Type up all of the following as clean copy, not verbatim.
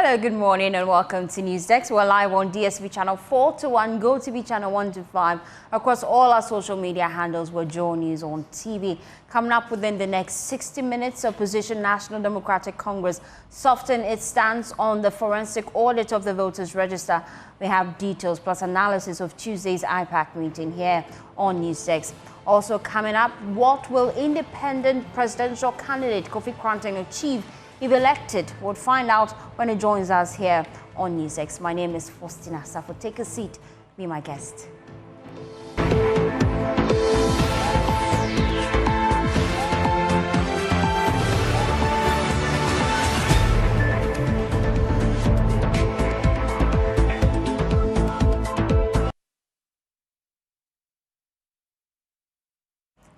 Hello, good morning and welcome to News Desk. We're live on DSTV channel 421, GoTV channel 125, across all our social media handles. We're Joe News on TV. Coming up within the next 60 minutes, opposition National Democratic Congress softened its stance on the forensic audit of the voters' register. We have details plus analysis of Tuesday's IPAC meeting here on News Desk. Also coming up, what will independent presidential candidate Kofi Kranting achieve if elected? We'll find out when he joins us here on News X. My name is Faustina Safo. Take a seat, be my guest.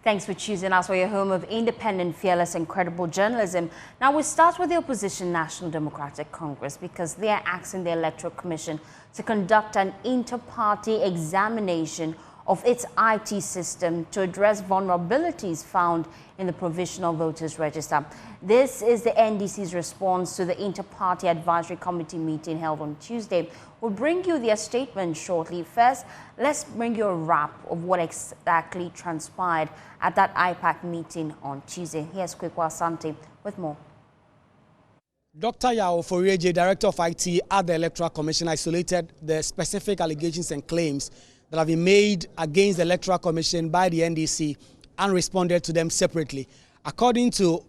Thanks for choosing us for your home of independent, fearless and credible journalism. Now we start with the opposition National Democratic Congress because they are asking the Electoral Commission to conduct an inter-party examination of its IT system to address vulnerabilities found in the provisional voters register. This is the NDC's response to the Inter-Party Advisory Committee meeting held on Tuesday. We'll bring you their statement shortly. First, let's bring you a wrap of what exactly transpired at that IPAC meeting on Tuesday. Here's Kwekwa Asante with more. Dr. Yao Forieje, Director of IT at the Electoral Commission, isolated the specific allegations and claims that have been made against the Electoral Commission by the NDC and responded to them separately. According to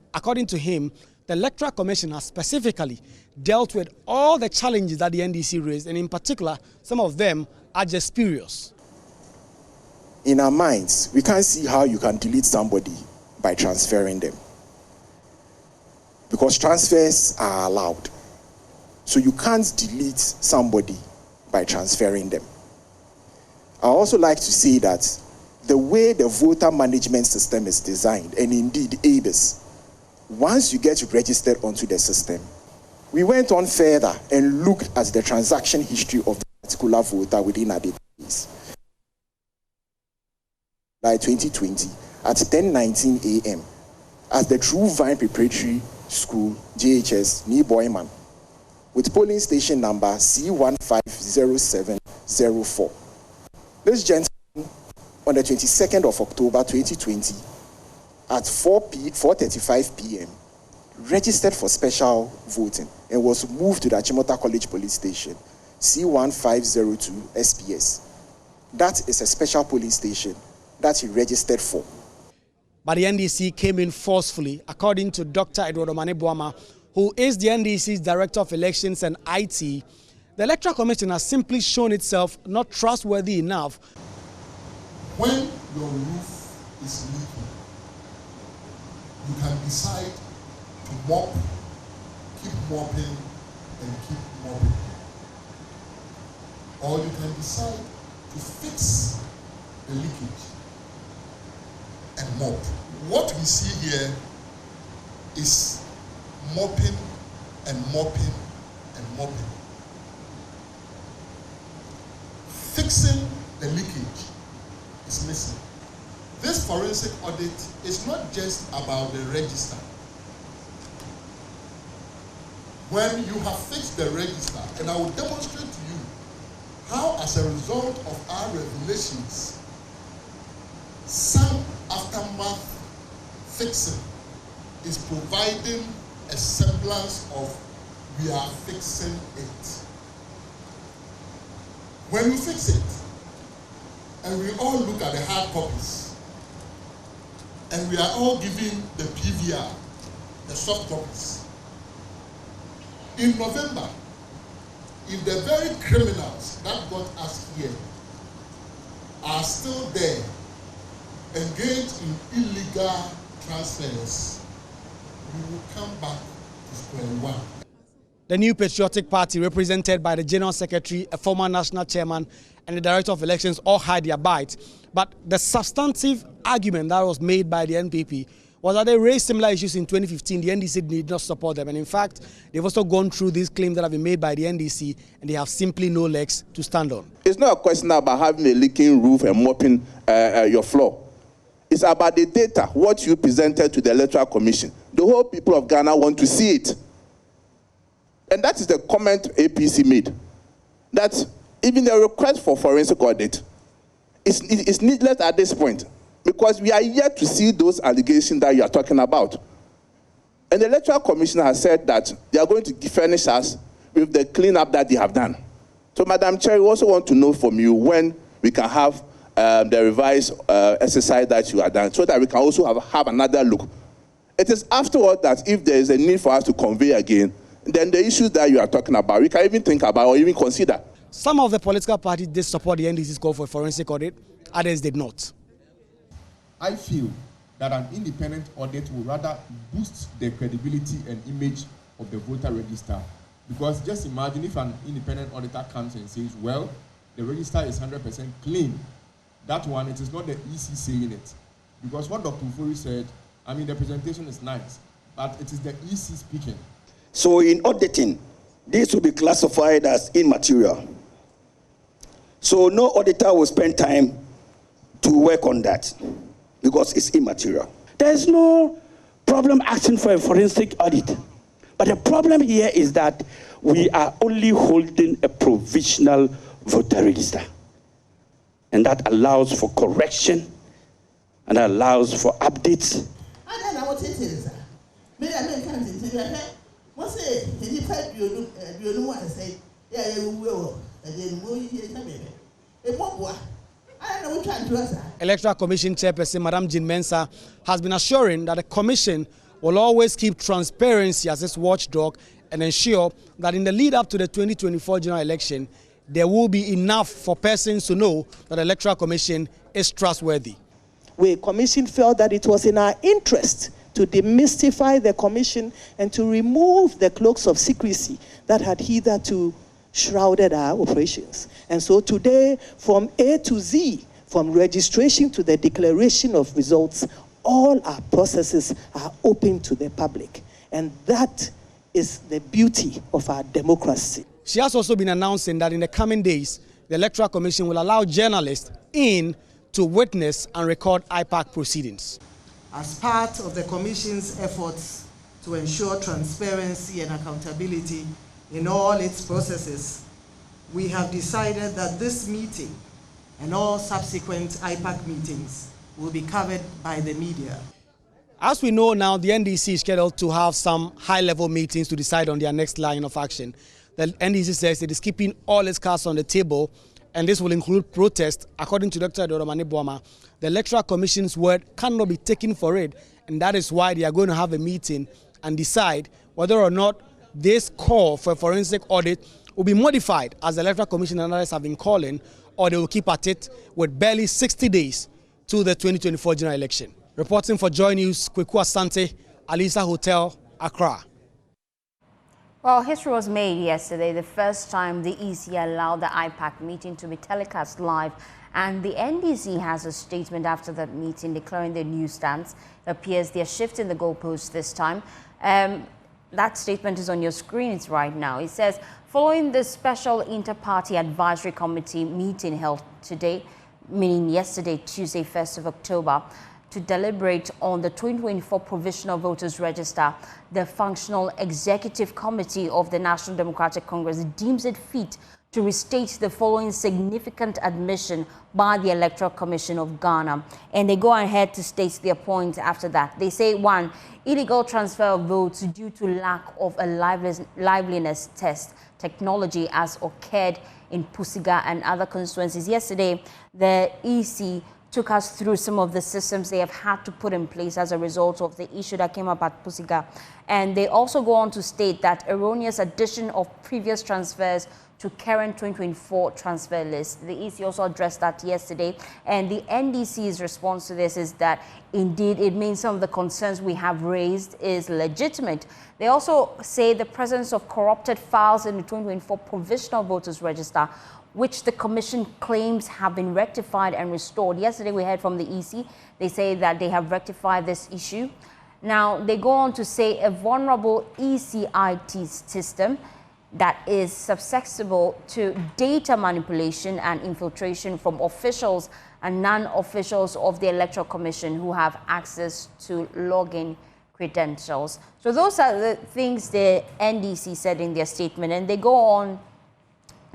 him, the Electoral Commission has specifically dealt with all the challenges that the NDC raised, and in particular, some of them are just spurious. In our minds, we can't see how you can delete somebody by transferring them, because transfers are allowed. So you can't delete somebody by transferring them. I also like to say that the way the voter management system is designed, and indeed ABIS, once you get registered onto the system, we went on further and looked at the transaction history of the particular voter within our database. By 2020, at 10:19 a.m., at the True Vine Preparatory School, JHS, near Boyman, with polling station number C150704. This gentleman, on the 22nd of October 2020, at 4:35 p.m., registered for special voting and was moved to the Achimota College Police Station, C1502 SPS. That is a special police station that he registered for. But the NDC came in forcefully, according to Dr. Edward Omane-Boama, who is the NDC's Director of Elections and IT. The Electoral Commission has simply shown itself not trustworthy enough. When your roof is leaking, you can decide to mop, keep mopping, and keep mopping. Or you can decide to fix the leakage and mop. What we see here is mopping and mopping and mopping. Fixing the leakage is missing. This forensic audit is not just about the register. When you have fixed the register, and I will demonstrate to you how, as a result of our revelations, some aftermath fixing is providing a semblance of we are fixing it. When you fix it, and we all look at the hard copies, and we are all giving the PVR, the soft copies. In November, if the very criminals that got us here are still there, engaged in illegal transfers, we will come back to square one. The New Patriotic Party, represented by the General Secretary, a former National Chairman, and the Director of Elections, all had their bite. But the substantive argument that was made by the NPP was that they raised similar issues in 2015. The NDC did not support them. And in fact, they've also gone through these claims that have been made by the NDC, and they have simply no legs to stand on. It's not a question about having a leaking roof and mopping your floor. It's about the data, what you presented to the Electoral Commission. The whole people of Ghana want to see it. And that is the comment APC made, that even the request for forensic audit is needless at this point, because we are yet to see those allegations that you are talking about. And the Electoral Commission has said that they are going to furnish us with the cleanup that they have done. So, Madam Chair, we also want to know from you when we can have the revised exercise that you have done, so that we can also have another look. It is afterward that if there is a need for us to convey again, then the issues that you are talking about, we can even think about or even consider. Some of the political parties did support the NDC's call for a forensic audit, others did not. I feel that an independent audit will rather boost the credibility and image of the voter register. Because just imagine if an independent auditor comes and says, well, the register is 100% clean. That one, it is not the EC saying it. Because what Dr. Ufori said, I mean, the presentation is nice, but it is the EC speaking. So in auditing, this will be classified as immaterial. So no auditor will spend time to work on that because it's immaterial. There is no problem asking for a forensic audit. But the problem here is that we are only holding a provisional voter register. And that allows for correction and allows for updates. I don't know what it is. Maybe I can't what's it? You know what I say? Yeah, you will. And then will you hear something? It won't work. I don't know what you're trying to do. Electoral Commission Chairperson Madam Jean Mensah has been assuring that the Commission will always keep transparency as its watchdog and ensure that in the lead up to the 2024 general election, there will be enough for persons to know that the Electoral Commission is trustworthy. We Commission felt that it was in our interest to demystify the Commission and to remove the cloaks of secrecy that had hitherto shrouded our operations. And so today, from A to Z, from registration to the declaration of results, all our processes are open to the public. And that is the beauty of our democracy. She has also been announcing that in the coming days, the Electoral Commission will allow journalists in to witness and record IPAC proceedings. As part of the Commission's efforts to ensure transparency and accountability in all its processes, we have decided that this meeting and all subsequent IPAC meetings will be covered by the media. As we know now, the NDC is scheduled to have some high-level meetings to decide on their next line of action. The NDC says it is keeping all its cards on the table, and this will include protest. According to Dr. Doromani Boama, the Electoral Commission's word cannot be taken for it, and that is why they are going to have a meeting and decide whether or not this call for a forensic audit will be modified, as the Electoral Commission and others have been calling, or they will keep at it with barely 60 days to the 2024 general election. Reporting for Joy News, Kweku Asante, Alisa Hotel, Accra. Well, history was made yesterday, the first time the EC allowed the IPAC meeting to be telecast live, and the NDC has a statement after that meeting declaring their new stance. It appears they're shifting the goalposts this time. That statement is on your screens right now. It says, following the special inter-party advisory committee meeting held today, meaning yesterday, Tuesday, 1st of October, to deliberate on the 2024 Provisional Voters Register, the Functional Executive Committee of the National Democratic Congress deems it fit to restate the following significant admission by the Electoral Commission of Ghana. And they go ahead to state their point after that. They say, 1, illegal transfer of votes due to lack of a liveliness test technology as occurred in Pusiga and other constituencies. Yesterday, the EC took us through some of the systems they have had to put in place as a result of the issue that came up at Pusiga. And they also go on to state that erroneous addition of previous transfers to current 2024 transfer list. The EC also addressed that yesterday. And the NDC's response to this is that indeed it means some of the concerns we have raised is legitimate. They also say the presence of corrupted files in the 2024 Provisional Voters Register, which the Commission claims have been rectified and restored. Yesterday we heard from the EC. They say that they have rectified this issue. Now, they go on to say a vulnerable ECIT system that is susceptible to data manipulation and infiltration from officials and non-officials of the Electoral Commission who have access to login credentials. So those are the things the NDC said in their statement, and they go on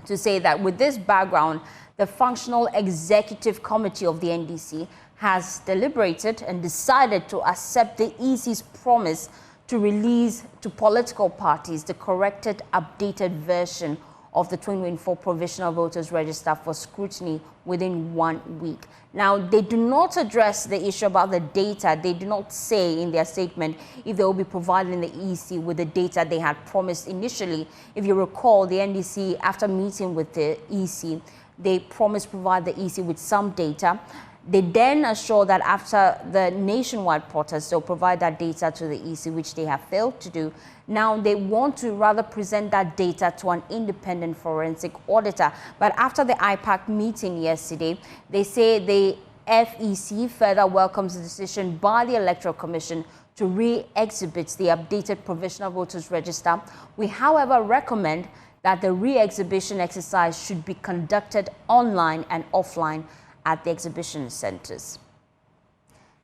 to say that with this background, the Functional Executive Committee of the NDC has deliberated and decided to accept the EC's promise to release to political parties the corrected, updated version of the 2024 Provisional Voters Register for scrutiny within 1 week. Now, they do not address the issue about the data. They do not say in their statement if they will be providing the EC with the data they had promised initially. If you recall, the NDC, after meeting with the EC, they promised to provide the EC with some data. They then assure that after the nationwide protest, they'll provide that data to the EC, which they have failed to do. Now, they want to rather present that data to an independent forensic auditor. But after the IPAC meeting yesterday, they say the FEC further welcomes the decision by the Electoral Commission to re-exhibit the updated Provisional Voters Register. We, however, recommend that the re-exhibition exercise should be conducted online and offline at the exhibition centers.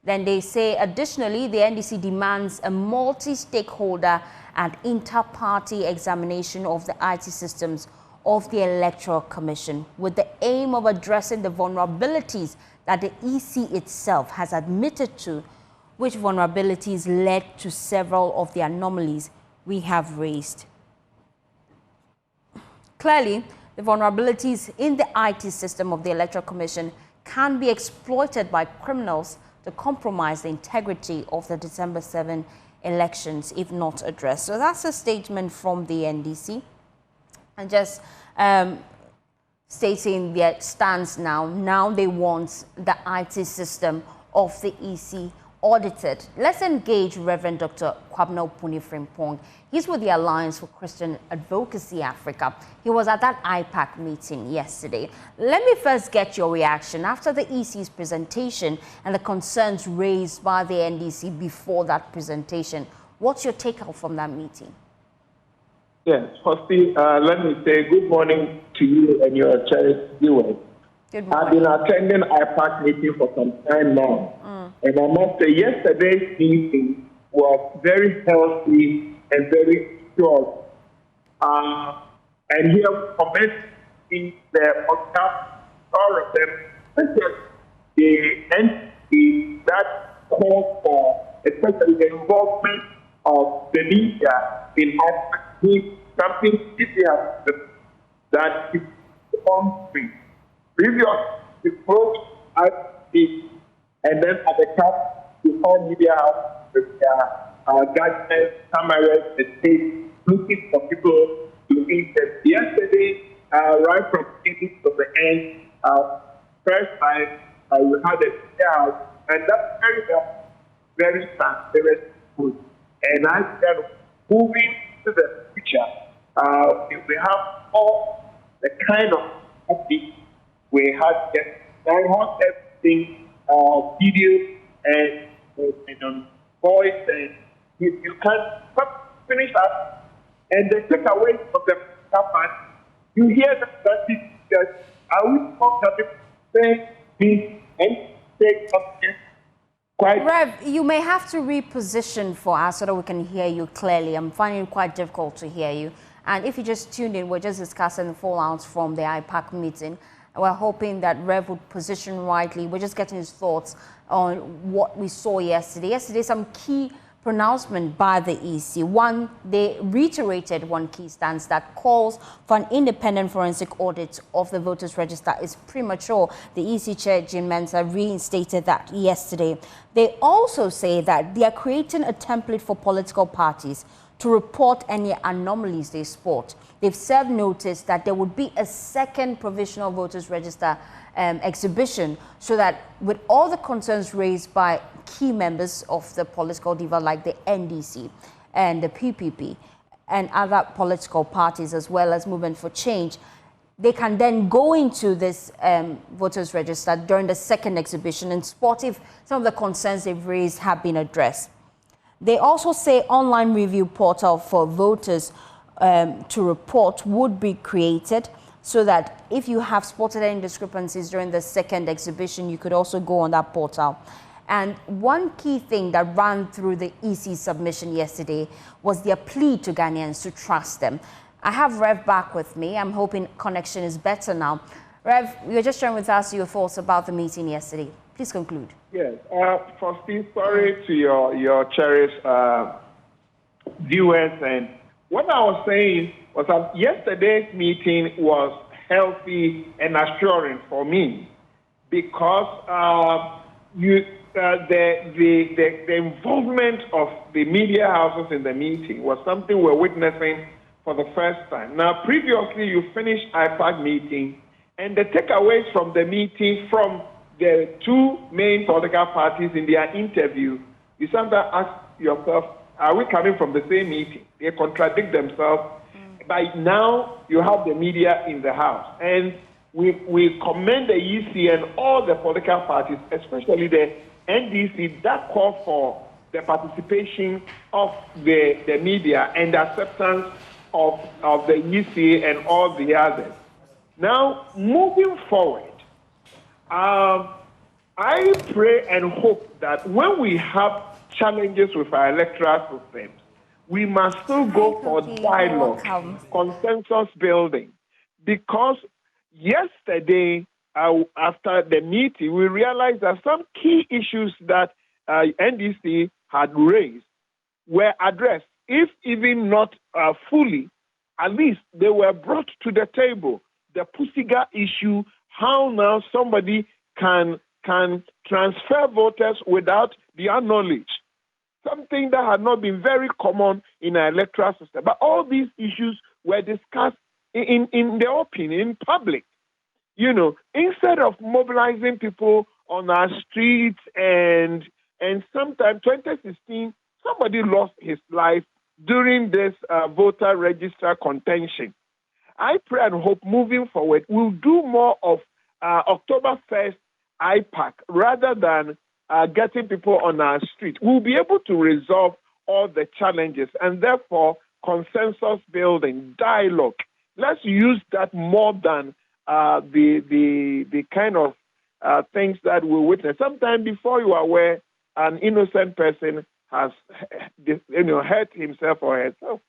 Then they say, additionally, the NDC demands a multi-stakeholder and inter-party examination of the IT systems of the Electoral Commission with the aim of addressing the vulnerabilities that the EC itself has admitted to, which vulnerabilities led to several of the anomalies we have raised. Clearly, the vulnerabilities in the IT system of the Electoral Commission can be exploited by criminals to compromise the integrity of the December 7 elections if not addressed. So that's a statement from the NDC. And just stating their stance now. Now they want the IT system of the EC audited. Let's engage Reverend Dr. Kwabena Opunifrimpong. He's with the Alliance for Christian Advocacy Africa. He was at that IPAC meeting yesterday. Let me first get your reaction after the EC's presentation and the concerns raised by the NDC before that presentation. What's your take-home from that meeting? Yes, firstly, let me say good morning to you and your cherished viewers. Good morning. I've been attending IPAC meeting for some time now. And I must say, yesterday's meeting was very healthy and very strong. And here we commend the podcast, all of them, such as the NPP that called for, especially the involvement of the media in IPAC, something that is on screen. Previous, the approach IPAC, and then at the top, the whole media house with guidance, cameras, the state, looking for people to interest. Yesterday, right from the beginning to the end, first time we had a media house, and that's very transparent food. And as we are moving to the future, we have all the kind of topics we had just almost everything. Video and voice, and you can finish up, and the takeaway from the part, you hear that are we saying this and say something quite. Rev, you may have to reposition for us so that we can hear you clearly. I'm finding it quite difficult to hear you. And if you just tuned in, we're just discussing the fallouts from the IPAC meeting. We're hoping that Rev would position rightly. We're just getting his thoughts on what we saw yesterday. Yesterday, some key pronouncement by the EC. One, they reiterated one key stance that calls for an independent forensic audit of the voters register is premature. The EC chair, Jim Mensah, reinstated that yesterday. They also say that they are creating a template for political parties to report any anomalies they spot. They've served notice that there would be a second provisional voters register exhibition so that with all the concerns raised by key members of the political diva like the NDC and the PPP and other political parties as well as Movement for Change, they can then go into this voters register during the second exhibition and spot if some of the concerns they've raised have been addressed. They also say online review portal for voters to report would be created so that if you have spotted any discrepancies during the second exhibition, you could also go on that portal. And one key thing that ran through the EC submission yesterday was their plea to Ghanaians to trust them. I have Rev back with me. I'm hoping connection is better now. Rev, you're just sharing with us your thoughts about the meeting yesterday. Please conclude. Yes. Firstly, sorry to your cherished viewers. And what I was saying was that yesterday's meeting was healthy and assuring for me because the involvement of the media houses in the meeting was something we're witnessing for the first time. Now, previously, you finished IPAC meeting, and the takeaways from the meeting from the two main political parties in their interview, you sometimes ask yourself, are we coming from the same meeting? They contradict themselves. By now, you have the media in the house. And we commend the EC and all the political parties, especially the NDC, that call for the participation of the media and the acceptance of the EC and all the others. Now, moving forward, I pray and hope that when we have challenges with our electoral systems, we must still go for dialogue, consensus building, because yesterday, after the meeting, we realized that some key issues that NDC had raised were addressed, if even not fully, at least they were brought to the table. The Pusiga issue, how now somebody can transfer voters without their knowledge, something that had not been very common in our electoral system. But all these issues were discussed in the open, in public. You know, instead of mobilizing people on our streets and sometime 2016, somebody lost his life during this voter register contention. I pray and hope moving forward we'll do more of October 1st IPAC rather than getting people on our street. We'll be able to resolve all the challenges and therefore consensus building, dialogue. Let's use that more than the kind of things that we witness. Sometime before you are aware, an innocent person has hurt himself or herself.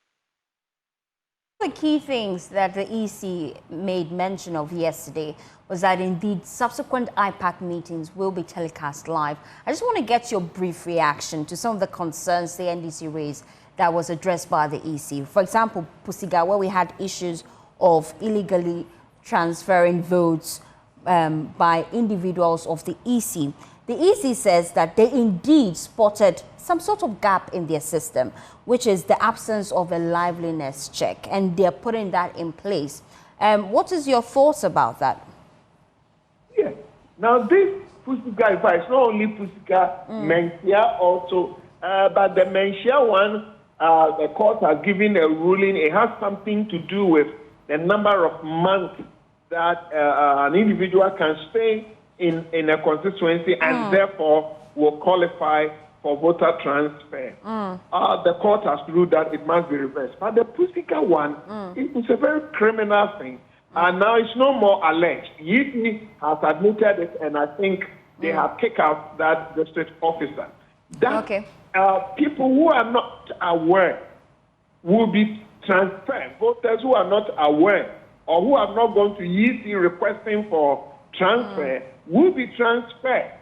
The key things that the EC made mention of yesterday was that indeed subsequent IPAC meetings will be telecast live. I just want to get your brief reaction to some of the concerns the NDC raised that was addressed by the EC. For example, Pusiga, where we had issues of illegally transferring votes by individuals of the EC. The EC says that they indeed spotted some sort of gap in their system, which is the absence of a liveliness check, and they're putting that in place. What is your thoughts about that? Yeah. Now, this Pusiga, in fact, it's not only Pusiga, Menchia also, but the Menchia one, the court has given a ruling. It has something to do with the number of months that an individual can stay in a constituency and therefore will qualify for voter transfer. The court has ruled that it must be reversed. But the Pusiga one, it's a very criminal thing. And now it's no more alleged. Yiti has admitted it, and I think they have kicked out that district officer. That people who are not aware will be transferred. Voters who are not aware or who have not gone to Yiti requesting for transfer will be transferred.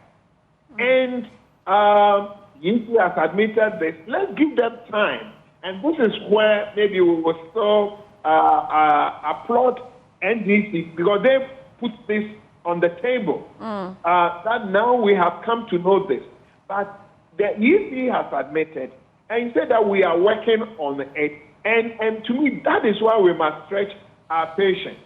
And Yiti has admitted this. Let's give them time. And this is where maybe we will still applaud NDC because they put this on the table. That now we have come to know this. But the EC has admitted and said that we are working on it. And to me, that is why we must stretch our patience.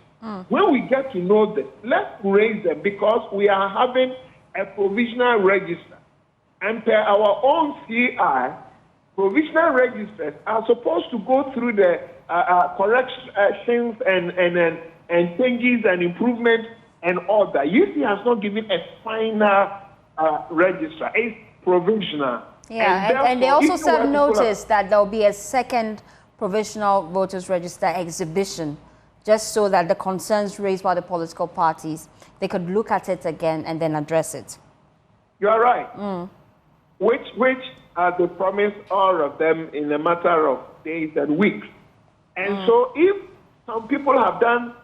When we get to know this, let's raise them because we are having a provisional register. And per our own CI, provisional registers are supposed to go through the corrections and changes and improvements and all that. UC has not given a final register. It's provisional. Yeah, and they also said notice that there will be a second provisional voters register exhibition, just so that the concerns raised by the political parties, they could look at it again and then address it. You are right. which they promised all of them in a matter of days and weeks. And so if some people have done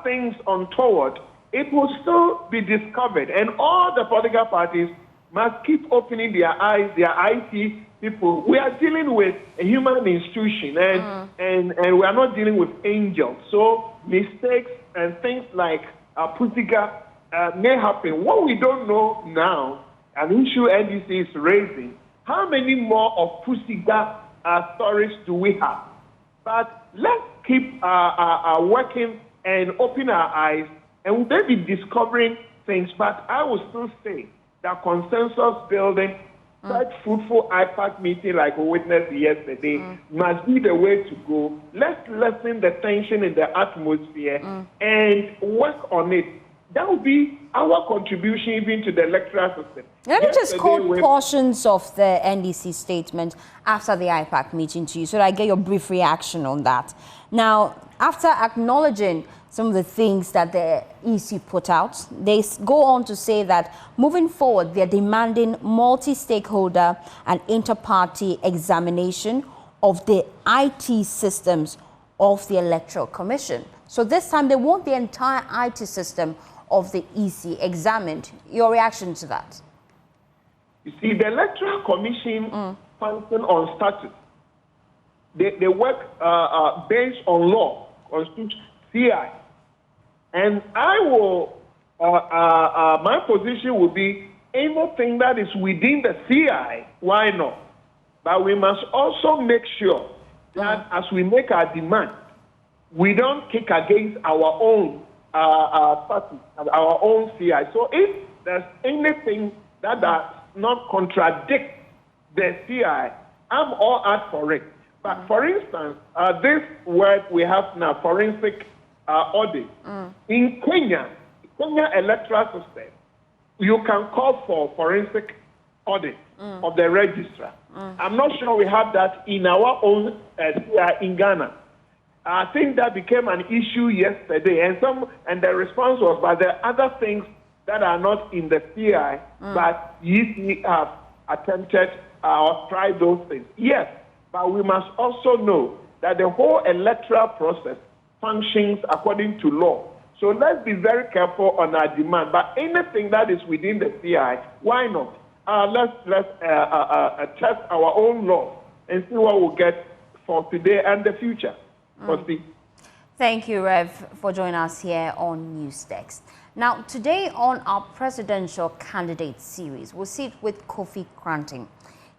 things untoward, it will still be discovered. And all the political parties must keep opening their eyes, their IT people. We are dealing with a human institution, and we are not dealing with angels. So mistakes and things like Pusiga may happen. What we don't know now, an issue NDC is raising, how many more of Pusiga stories do we have? But let's keep working and open our eyes, and we may be discovering things. But I will still say that consensus building, such fruitful IPAC meeting like we witnessed yesterday, must be the way to go. Let's lessen the tension in the atmosphere and work on it. That will be our contribution even to the electoral system. Let me just quote portions of the NDC statement after the IPAC meeting to you so that I get your brief reaction on that. Now, after acknowledging some of the things that the EC put out, they go on to say that moving forward, they're demanding multi-stakeholder and inter-party examination of the IT systems of the Electoral Commission. So this time they want the entire IT system of the EC examined. Your reaction to that? You see, the Electoral Commission function on statute. They work based on law, constitution, CI. And I will, my position will be anything that is within the CI, why not? But we must also make sure that as we make our demand, we don't kick against our own party, our own CI. So if there's anything that does not contradict the CI, I'm all out for it. But for instance, this word we have now, forensic audit. In Kenya electoral system, you can call for forensic audit of the registrar. I'm not sure we have that in our own CI in Ghana. I think that became an issue yesterday, and the response was, but there are other things that are not in the CI, but you have attempted or tried those things. Yes, but we must also know that the whole electoral process functions according to law. So let's be very careful on our demand. But anything that is within the CI, why not? Let's test our own law and see what we'll get for today and the future. Thank you, Rev, for joining us here on Newsdesk. Now, today on our presidential candidate series, we'll sit with Kofi Kranting.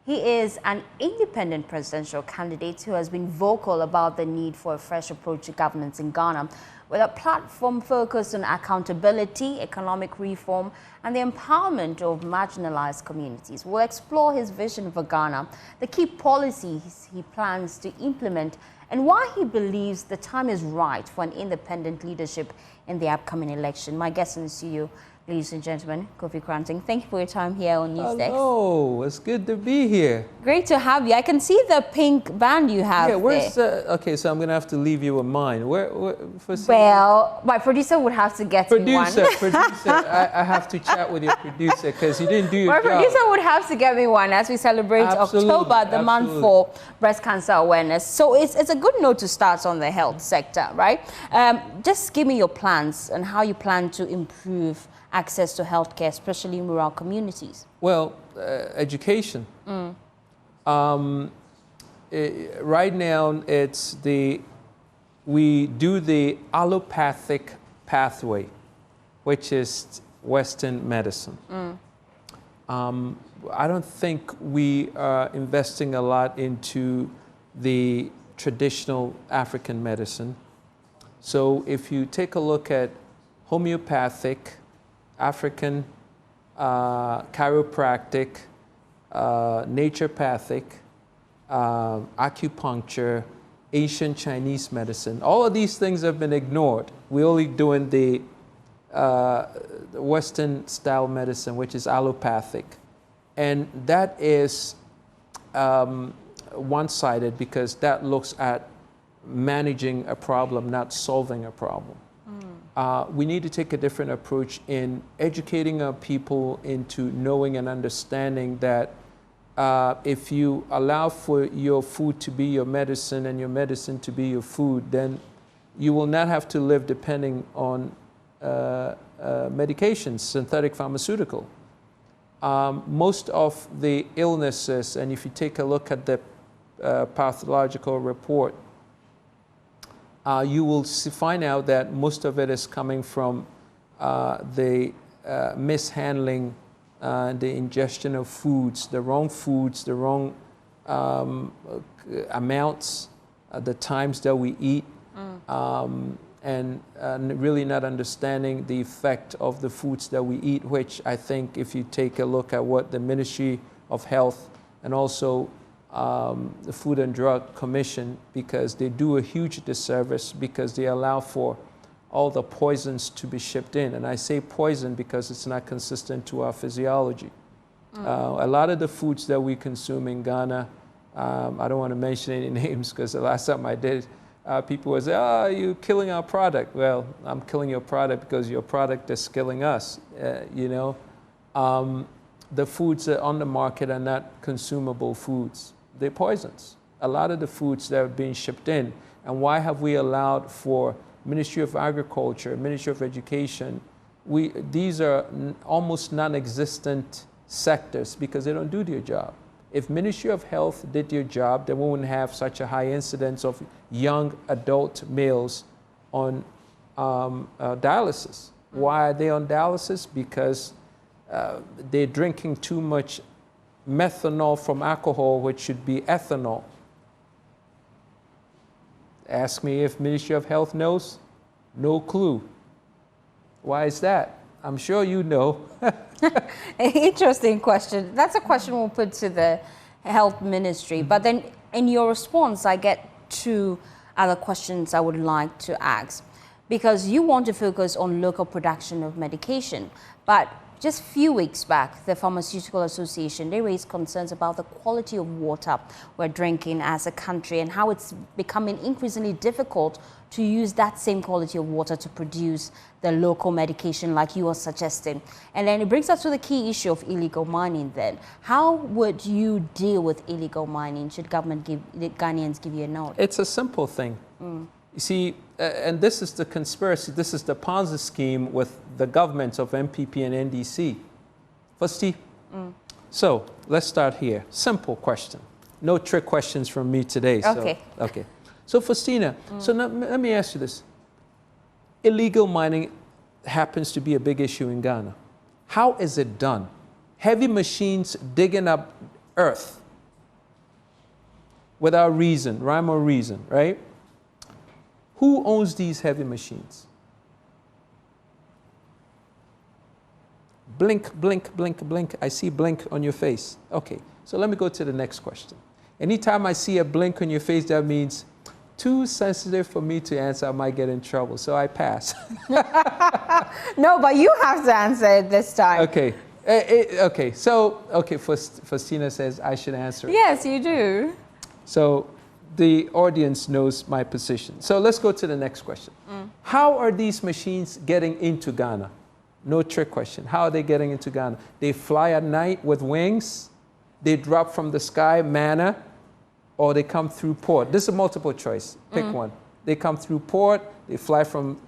He is an independent presidential candidate who has been vocal about the need for a fresh approach to governance in Ghana, with a platform focused on accountability, economic reform, and the empowerment of marginalized communities. We'll explore his vision for Ghana, the key policies he plans to implement, and why he believes the time is right for an independent leadership in the upcoming election. My guest in the studio, ladies and gentlemen, Kofi Kranting. Thank you for your time here on Newsdesk. Hello, it's good to be here. Great to have you. I can see the pink band you have. Yeah, where's okay, so I'm gonna have to leave you with mine. Well, my producer would have to get me one. Producer, I have to chat with your producer because you didn't do your job. My producer would have to get me one as we celebrate October, the month for breast cancer awareness. So it's a good note to start on the health sector, right? Just give me your plans and how you plan to improve access to healthcare, especially in rural communities. Well, education. Right now, we do the allopathic pathway, which is Western medicine. I don't think we are investing a lot into the traditional African medicine. So if you take a look at homeopathic, African, chiropractic, naturopathic, acupuncture, Asian Chinese medicine, all of these things have been ignored. We're only doing the Western style medicine, which is allopathic. And that is one-sided because that looks at managing a problem, not solving a problem. We need to take a different approach in educating our people into knowing and understanding that if you allow for your food to be your medicine and your medicine to be your food, then you will not have to live depending on medications, synthetic pharmaceutical. Most of the illnesses, and if you take a look at the pathological report, you will find out that most of it is coming from the mishandling, the ingestion of foods, the wrong amounts, the times that we eat, and really not understanding the effect of the foods that we eat, which I think if you take a look at what the Ministry of Health and also the Food and Drug Commission, because they do a huge disservice because they allow for all the poisons to be shipped in. And I say poison because it's not consistent to our physiology. A lot of the foods that we consume in Ghana, I don't want to mention any names because the last time I did, people would say, oh, you're killing our product. Well, I'm killing your product because your product is killing us, you know. The foods that are on the market are not consumable foods. They're poisons. A lot of the foods that are being shipped in. And why have we allowed for Ministry of Agriculture, Ministry of Education? These are almost non-existent sectors because they don't do their job. If Ministry of Health did their job, then we wouldn't have such a high incidence of young adult males on dialysis. Why are they on dialysis? Because they're drinking too much methanol from alcohol, which should be ethanol. Ask me if Ministry of Health knows. No clue. Why is that? I'm sure you know. Interesting question. That's a question we'll put to the Health Ministry. But then in your response, I get two other questions I would like to ask. Because you want to focus on local production of medication. But just a few weeks back, the Pharmaceutical Association, they raised concerns about the quality of water we're drinking as a country and how it's becoming increasingly difficult to use that same quality of water to produce the local medication like you are suggesting. And then it brings us to the key issue of illegal mining then. How would you deal with illegal mining? Should government the Ghanaians give you a nod? It's a simple thing. You see, and this is the conspiracy, this is the Ponzi scheme with the governments of NPP and NDC. First, so let's start here. Simple question. No trick questions from me today. Okay. So, okay. So Faustina, so now, let me ask you this. Illegal mining happens to be a big issue in Ghana. How is it done? Heavy machines digging up earth without reason, rhyme or reason, right? Who owns these heavy machines? Blink, blink, blink, blink. I see blink on your face. Okay, so let me go to the next question. Anytime I see a blink on your face, that means too sensitive for me to answer. I might get in trouble, so I pass. No, but you have to answer it this time. Okay. Okay, so, Faustina says I should answer it. Yes, you do. So the audience knows my position. So let's go to the next question. How are these machines getting into Ghana? No trick question. How are they getting into Ghana? They fly at night with wings, they drop from the sky, manna, or they come through port. This is a multiple choice. Pick one. They come through port, they fly from...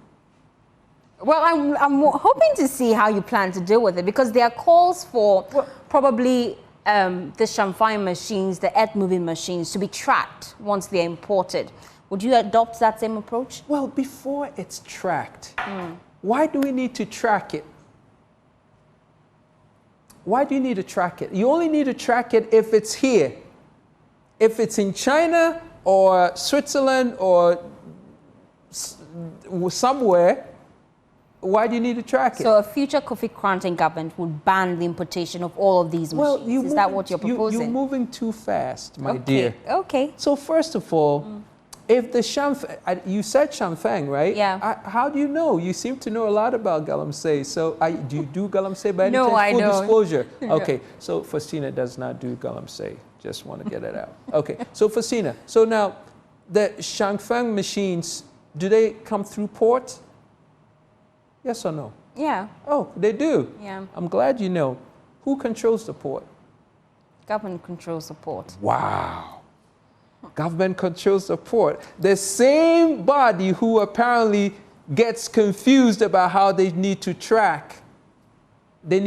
Well, I'm hoping to see how you plan to deal with it, because there are calls for probably the Shamfine machines, the earth-moving machines, to be tracked once they're imported. Would you adopt that same approach? Well, before it's tracked, why do we need to track it? Why do you need to track it? You only need to track it if it's here. If it's in China or Switzerland or somewhere, why do you need to track it? So a future Kofi Kranting government would ban the importation of all of these machines. Is that what you're proposing? You're moving too fast, my dear. Okay. So first of all, if the Shamfang, you said Shamfang, right? Yeah. How do you know? You seem to know a lot about Galamsey. So do you do Galamsey by any No, chance? I Full don't. disclosure. Okay, so Faustina does not do Galamsey. Just want to get it out. Okay, so Faustina, so now the Shamfang machines, do they come through port? Yes or no? Yeah. Oh, they do? Yeah. I'm glad you know. Who controls the port? Government controls the port. Wow. Government controls the port. The same body who apparently gets confused about how they need to track the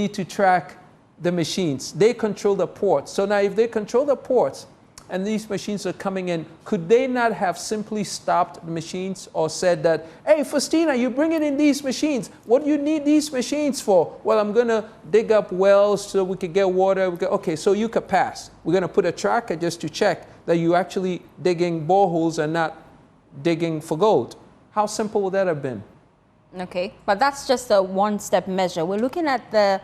machines. They control the ports. So now if they control the ports and these machines are coming in, could they not have simply stopped the machines or said that, hey, Faustina, you're bringing in these machines. What do you need these machines for? Well, I'm going to dig up wells so we could get water. Okay, so you could pass. We're going to put a tracker just to check that you're actually digging boreholes and not digging for gold. How simple would that have been? Okay, but that's just a one-step measure. We're looking at the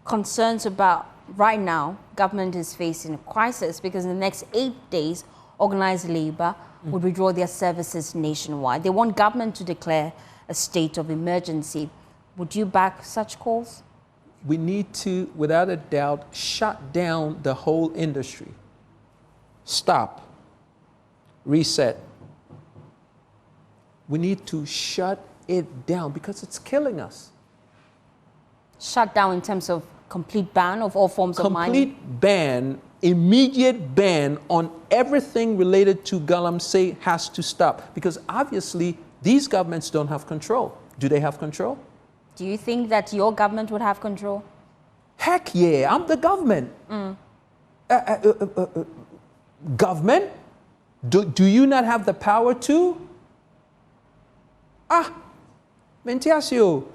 concerns about right now, government is facing a crisis because in the next 8 days, organized labor would withdraw their services nationwide. They want government to declare a state of emergency. Would you back such calls? We need to, without a doubt, shut down the whole industry. Stop. Reset. We need to shut it down because it's killing us. Shut down in terms of complete ban of all forms of mining? Complete ban, immediate ban on everything related to galamsey has to stop because obviously these governments don't have control. Do they have control? Do you think that your government would have control? Heck yeah, I'm the government. Government? Do you not have the power to? Mentiasio.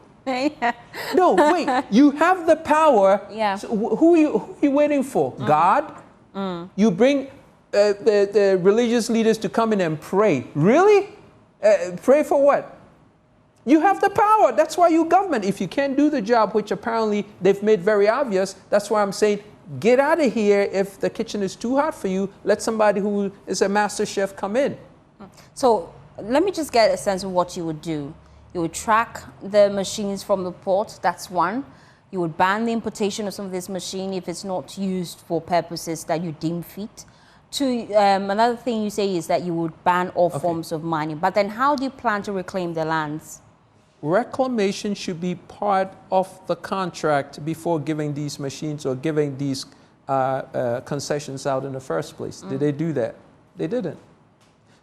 No, wait. You have the power. Yeah. So who are you waiting for? God? You bring the religious leaders to come in and pray. Really? Pray for what? You have the power. That's why you government. If you can't do the job, which apparently they've made very obvious, that's why I'm saying get out of here. If the kitchen is too hot for you, let somebody who is a master chef come in. So let me just get a sense of what you would do. You would track the machines from the port, that's one. You would ban the importation of some of this machine if it's not used for purposes that you deem fit. Two, another thing you say is that you would ban all forms of mining. But then how do you plan to reclaim the lands? Reclamation should be part of the contract before giving these machines or giving these concessions out in the first place. Did they do that? They didn't.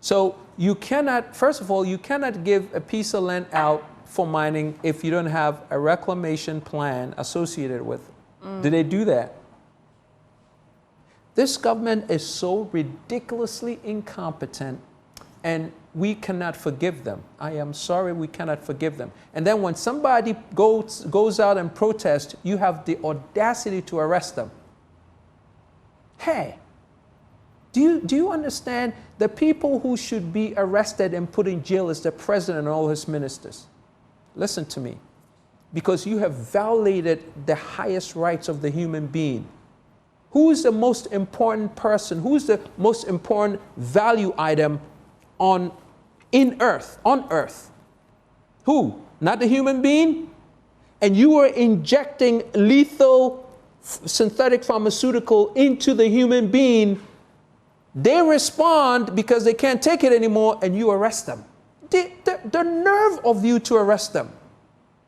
So you cannot, first of all, you cannot give a piece of land out for mining if you don't have a reclamation plan associated with it. Did they do that? This government is so ridiculously incompetent and we cannot forgive them. I am sorry, we cannot forgive them. And then when somebody goes out and protests, you have the audacity to arrest them. Hey, do you understand the people who should be arrested and put in jail is the president and all his ministers? Listen to me. Because you have violated the highest rights of the human being. Who is the most important person? Who is the most important value item on earth? Who? Not the human being? And you are injecting lethal synthetic pharmaceutical into the human being. They respond because they can't take it anymore and you arrest them. The nerve of you to arrest them.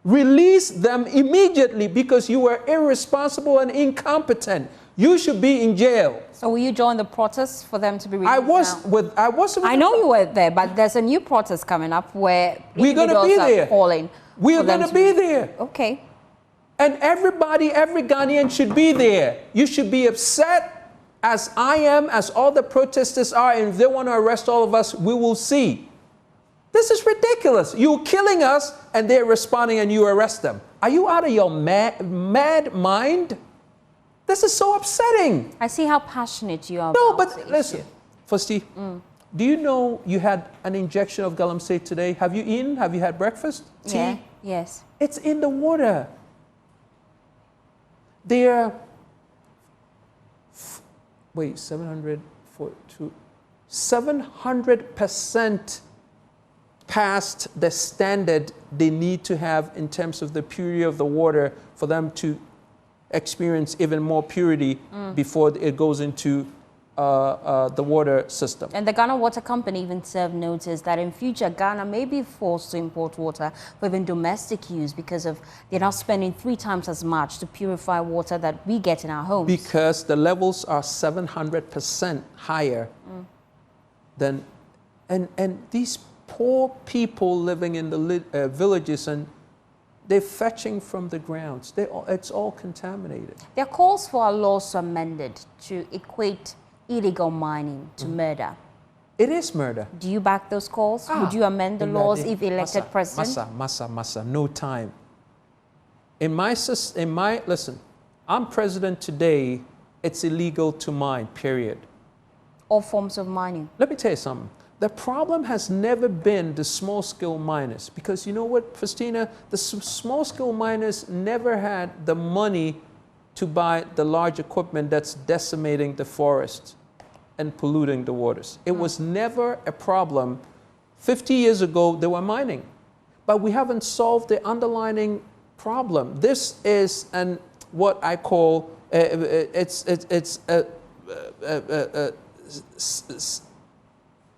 Release them immediately because you were irresponsible and incompetent. You should be in jail. So will you join the protest for them to be released? I know you were there, but there's a new protest coming up where we're going to be there. We are going to be there. Okay. And everybody, every Ghanaian should be there. You should be upset as I am, as all the protesters are, and if they want to arrest all of us, we will see. This is ridiculous. You're killing us, and they're responding, and you arrest them. Are you out of your mad mind? This is so upsetting. I see how passionate you are. No, but listen, Fosti, do you know you had an injection of galamsey today? Have you eaten? Have you had breakfast? Tea? Yeah, yes. It's in the water. They're 700% past the standard they need to have in terms of the purity of the water for them to experience even more purity before it goes into the water system. And the Ghana Water Company even served notice that in future Ghana may be forced to import water for even domestic use because of they're now spending 3 times as much to purify water that we get in our homes. Because the levels are 700% higher than, and these poor people living in the villages, and they're fetching from the grounds. It's all contaminated. There are calls for our laws amended to equate illegal mining to murder. It is murder. Do you back those calls? Would you amend the laws if elected president? Massa, no time. Listen, I'm president today, it's illegal to mine, period. All forms of mining. Let me tell you something. The problem has never been the small-scale miners, because you know what, Faustina? The small-scale miners never had the money to buy the large equipment that's decimating the forest and polluting the waters. It was never a problem. 50 years ago, they were mining, but we haven't solved the underlying problem. This is what I call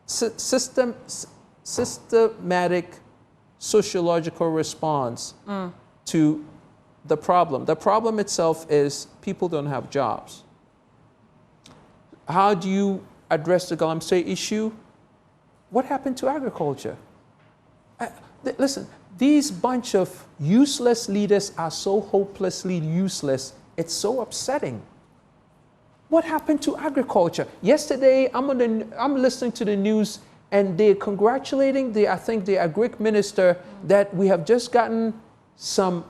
systematic sociological response to the problem. The problem itself is people don't have jobs. How do you address the Galamsey issue? What happened to agriculture? Listen, these bunch of useless leaders are so hopelessly useless, it's so upsetting. What happened to agriculture? Yesterday, I'm listening to the news, and they're congratulating the agric minister that we have just gotten some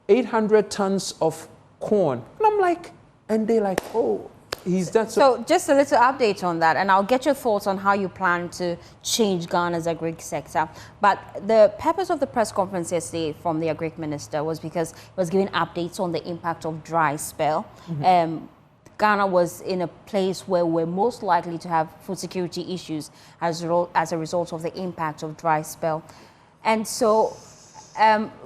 800 tons of corn. And I'm like, and they're like, oh, he's done so just a little update on that, and I'll get your thoughts on how you plan to change Ghana's agric sector. But the purpose of the press conference yesterday from the agric minister was because it was giving updates on the impact of dry spell. Ghana was in a place where we're most likely to have food security issues as a result of the impact of dry spell. And so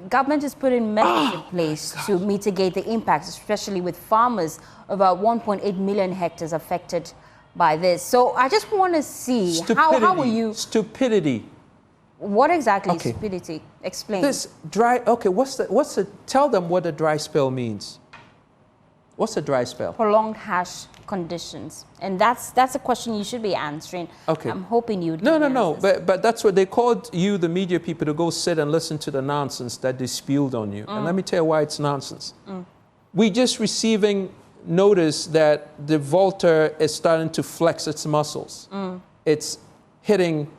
government is putting measures in place to mitigate the impacts, especially with farmers. About 1.8 million hectares affected by this. So I just want to see how will you... Stupidity. What exactly is stupidity? Explain. This dry... Okay, tell them what a dry spell means. What's a dry spell? Prolonged harsh conditions. And that's a question you should be answering. Okay. I'm hoping you'd... No. But that's what they called you, the media people, to go sit and listen to the nonsense that they spewed on you. And let me tell you why it's nonsense. We just receiving notice that the Volta is starting to flex its muscles. It's hitting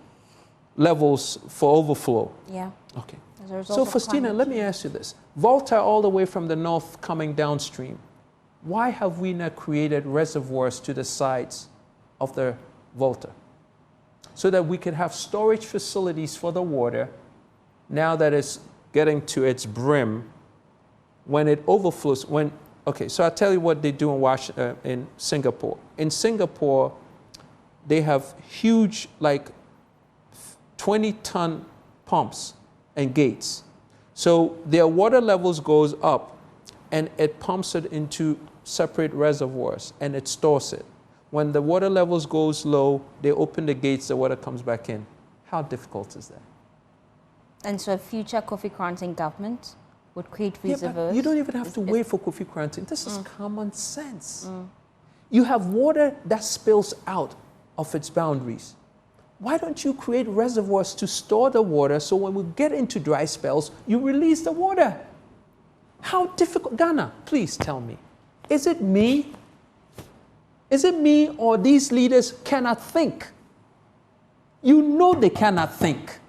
levels for overflow. Yeah. Okay. So Faustina, let me ask you this. Volta all the way from the north coming downstream. Why have we not created reservoirs to the sides of the Volta so that we could have storage facilities for the water now that it's getting to its brim when it overflows? Okay, so I'll tell you what they do in Singapore. In Singapore, they have huge, like 20-ton pumps and gates. So their water levels goes up and it pumps it into separate reservoirs and it stores it. When the water levels goes low, they open the gates, the water comes back in. How difficult is that? And so a future Kofi Kranting government would create reservoirs? You don't even have to wait for Kofi Kranting. This is common sense. You have water that spills out of its boundaries. Why don't you create reservoirs to store the water so when we get into dry spells, you release the water? How difficult? Ghana, please tell me. Is it me? Is it me or these leaders cannot think? You know they cannot think.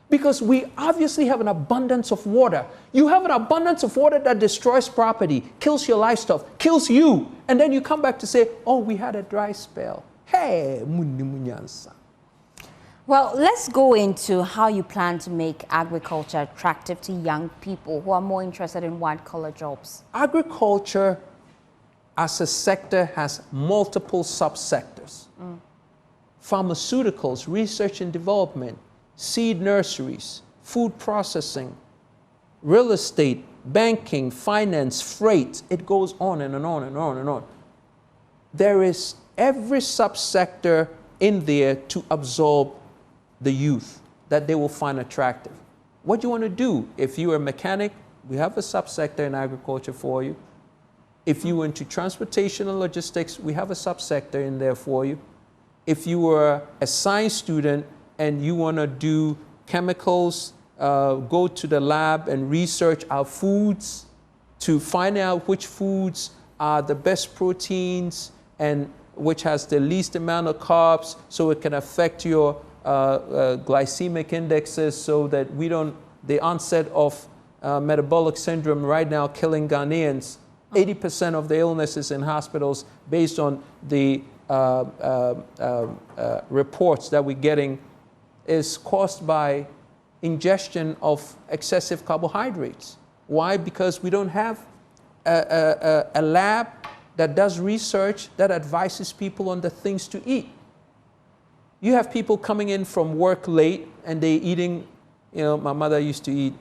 Because we obviously have an abundance of water. You have an abundance of water that destroys property, kills your livestock, kills you. And then you come back to say, oh, we had a dry spell. Hey, munyansa. Well, let's go into how you plan to make agriculture attractive to young people who are more interested in white-collar jobs. Agriculture as a sector has multiple subsectors. Pharmaceuticals, research and development, seed nurseries, food processing, real estate, banking, finance, freight. It goes on and on and on and on. There is every subsector in there to absorb the youth that they will find attractive. What do you want to do? If you're a mechanic, we have a subsector in agriculture for you. If you were into transportation and logistics, we have a subsector in there for you. If you were a science student and you want to do chemicals, go to the lab and research our foods to find out which foods are the best proteins and which has the least amount of carbs, so it can affect your glycemic indexes, so that we don't, the onset of metabolic syndrome right now killing Ghanaians. 80% of the illnesses in hospitals, based on the reports that we're getting, is caused by ingestion of excessive carbohydrates. Why? Because we don't have a lab that does research that advises people on the things to eat. You have people coming in from work late and they're eating, you know, my mother used to eat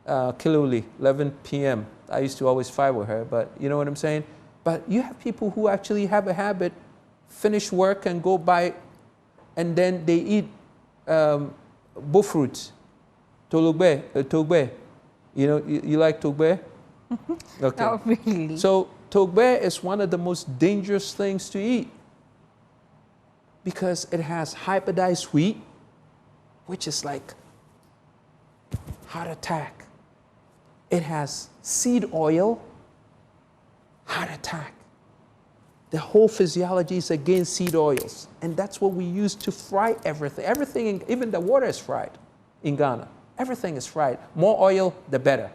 kiloli, 11 p.m. I used to always fight with her, but you know what I'm saying? But you have people who actually have a habit, finish work and go buy, and then they eat fruits, togbe. You know, you like togbe? Okay. Not really. So togbe is one of the most dangerous things to eat because it has hybridized wheat, which is like heart attack. It has seed oil, heart attack. The whole physiology is against seed oils. And that's what we use to fry everything. Everything, even the water is fried in Ghana. Everything is fried. More oil, the better.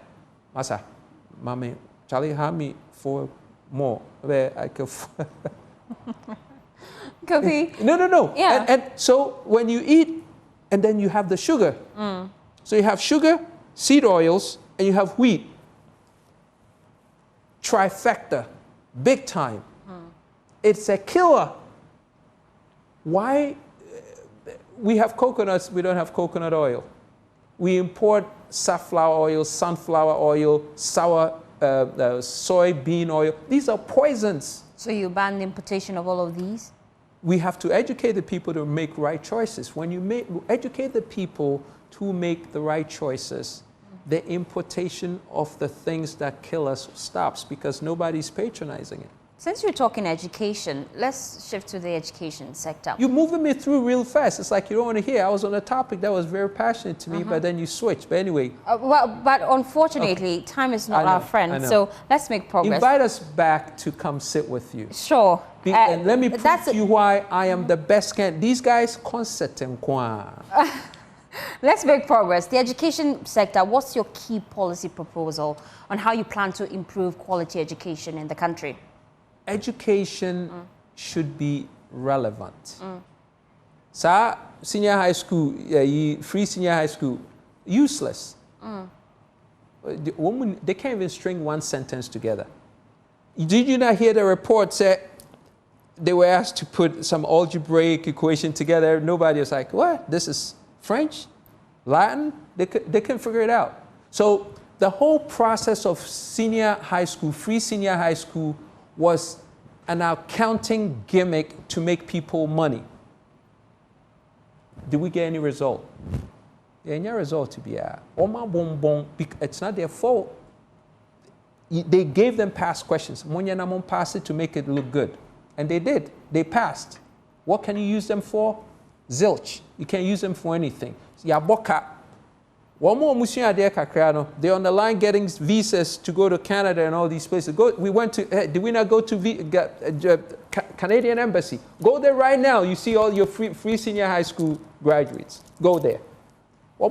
Masa, mami, Charlie, have me for more. Where I can. Coffee. No. Yeah. And so when you eat, and then you have the sugar. So you have sugar, seed oils, and you have wheat. Trifecta, big time. It's a killer. Why? We have coconuts, we don't have coconut oil. We import safflower oil, sunflower oil, sour soybean oil. These are poisons. So you ban the importation of all of these? We have to educate the people to make right choices. When you educate the people to make the right choices, the importation of the things that kill us stops because nobody's patronizing it. Since you're talking education, let's shift to the education sector. You're moving me through real fast. It's like you don't want to hear. I was on a topic that was very passionate to me, but then you switched. But anyway. But unfortunately, time is not our friend. So let's make progress. Invite us back to come sit with you. Sure. And let me prove to you why I am the best candidate. These guys, concept and Let's make progress. The education sector, what's your key policy proposal on how you plan to improve quality education in the country? Education should be relevant. So, senior high school, free senior high school, useless. They can't even string one sentence together. Did you not hear the report say they were asked to put some algebraic equation together? Nobody was like, what? This is French? Latin? They couldn't figure it out. So the whole process of senior high school, free senior high school, was an accounting gimmick to make people money. Did we get any result? Any result to be at? It's not their fault. They gave them past questions. Monyanamon passed it to make it look good. And they did. They passed. What can you use them for? Zilch. You can't use them for anything. Yaboka. One more they're on the line getting visas to go to Canada and all these places. We went to, did we not go to Canadian Embassy? Go there right now. You see all your free senior high school graduates. Go there. So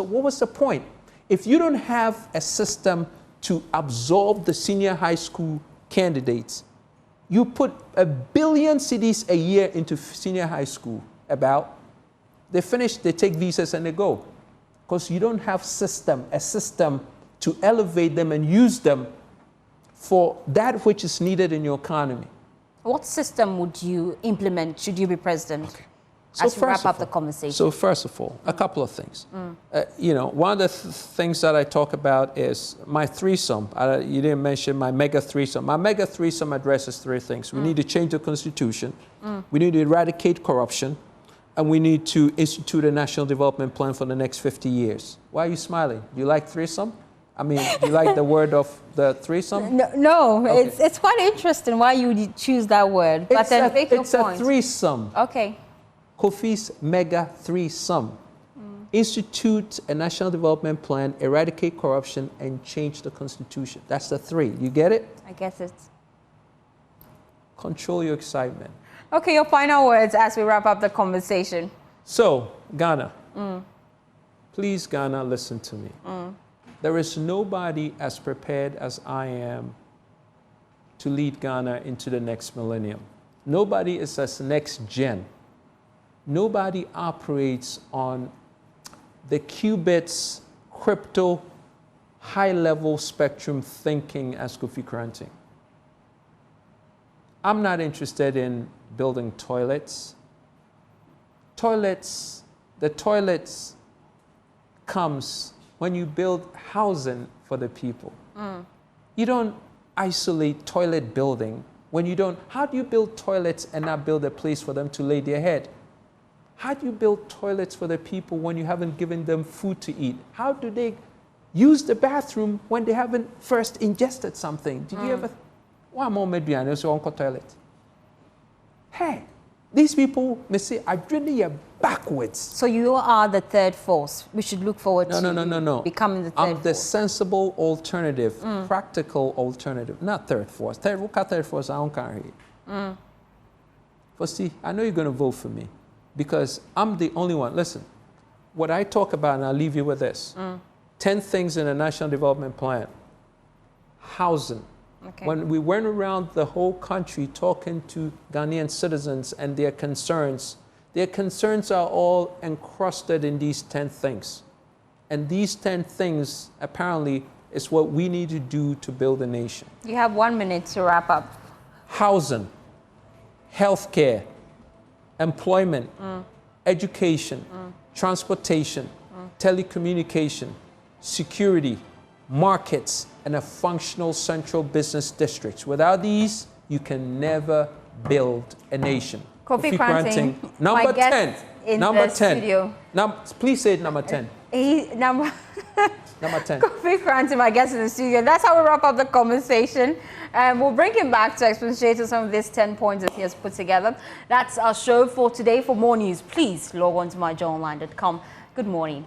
what was the point? If you don't have a system to absorb the senior high school candidates, you put 1 billion cedis a year into senior high school they finish, they take visas and they go. Because you don't have a system to elevate them and use them for that which is needed in your economy. What system would you implement should you be president? Okay. as we wrap up the conversation? So first of all, a couple of things. You know, one of the things that I talk about is my threesome. You didn't mention my mega threesome. My mega threesome addresses three things. We need to change the constitution. We need to eradicate corruption. And we need to institute a national development plan for the next 50 years. Why are you smiling? You like threesome? I mean, you like the word of the threesome? No, Okay. it's quite interesting why you would choose that word. But then make your point. It's a threesome. Okay. Kofi's mega threesome. Institute a national development plan, eradicate corruption, and change the constitution. That's the three. You get it? I guess it's... Control your excitement. Okay, your final words as we wrap up the conversation. So, Ghana. Please, Ghana, listen to me. There is nobody as prepared as I am to lead Ghana into the next millennium. Nobody is as next gen. Nobody operates on the qubits, crypto, high-level spectrum thinking as Kofi Kranting. I'm not interested in building toilets. The toilets comes when you build housing for the people. You don't isolate toilet building when you don't. How do you build toilets and not build a place for them to lay their head? How do you build toilets for the people when you haven't given them food to eat? How do they use the bathroom when they haven't first ingested something? Did you ever... One more maybe I know so on toilet. Hey, these people may say, I really are backwards. So you are the third force. We should look forward to No. becoming the third I'm the force. sensible alternative, practical alternative, not third force. Third force, I don't care here. But see, I know you're going to vote for me because I'm the only one. Listen, what I talk about, and I'll leave you with this. 10 things in a national development plan. Housing. Okay. When we went around the whole country talking to Ghanaian citizens and their concerns are all encrusted in these 10 things. And these 10 things, apparently, is what we need to do to build a nation. You have 1 minute to wrap up. Housing, healthcare, employment, education, transportation, telecommunication, security, markets, and a functional central business district. Without these, you can never build a nation. Kofi Kranting, number my guest 10. in Number the 10. studio. Please say it, number 10. Number 10. Kofi Kranting, my guest in the studio. That's how we wrap up the conversation. And we'll bring him back to expatiate on some of these 10 points that he has put together. That's our show for today. For more news, please log on to myjoyonline.com. Good morning.